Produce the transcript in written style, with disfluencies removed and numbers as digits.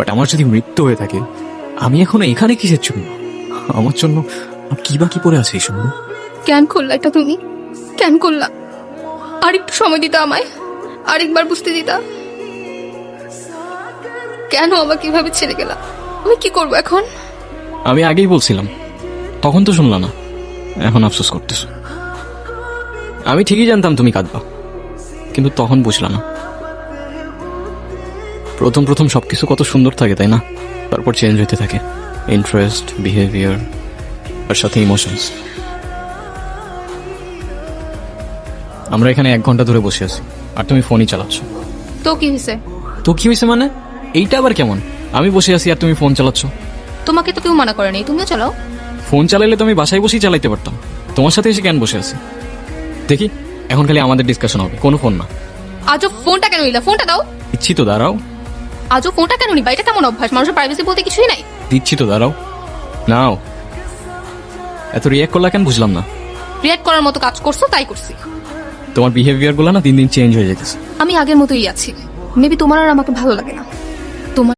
But আমার যদি মৃত্যু হয়ে থাকে আমি এখনো এখানে কিসের জন্য? আমার জন্য কি বাকি পড়ে আছে এই সময়? কেন করলা এটা তুমি? কেন করলা? আরেকটু সময় দিতা আমায়, আরেকবার বুঝতে দিতা। কেন আমাকে এভাবে ছেড়ে গেলা? আমি কি করবো এখন? আমি আগেই বলছিলাম, তখন তো শুনলা না, এখন আফসোস করতেছো। আমি ঠিকই জানতাম তুমি কাঁদবা, কিন্তু তখন বুঝলা না। প্রথম প্রথম সবকিছু কত সুন্দর থাকে তাই না? তারপর চেঞ্জ হতে থাকে ইন্টারেস্ট, বিহেভিয়ার আর সাথে ইমোশনস। আমরা এখানে 1 ঘন্টা ধরে বসে আছি আর তুমি ফোনই চালাচ্ছ। তো কি হয়েছে? তো কি হয়েছে মানে? এইটা আবার কেমন? আমি বসে আছি আর তুমি ফোন চালাচ্ছ। তোমাকে তো কেউ মানা করেনি, তুমিও চালাও। ফোন চালাইলে তো আমি বাসায় বসেই চালাইতে পারতাম, তোমার সাথে এসে কেন বসে আছি? দেখি, এখন খালি আমাদের ডিসকাশন হবে, কোনো ফোন না। আজও ফোনটা কেন নিলা? ফোনটা দাও। দিচ্ছি তো, দাঁড়াও। আজও ফোনটা কেন নিবা? এটা কেমন অভ্যাস? মানুষের প্রাইভেসি বলতে কিছুই নাই। দিচ্ছি তো, দাঁড়াও। নাও। এত রিয়াক্ট করলা কেন বুঝলাম না। রিয়াক্ট করার মতো কাজ করছো তাই করছি। তোমার বিহেভিয়ার গুলো না দিন দিন চেঞ্জ হয়ে যেতেছে। আমি আগের মতোই আছি, মেবি তোমার আর আমাকে ভালো লাগে না।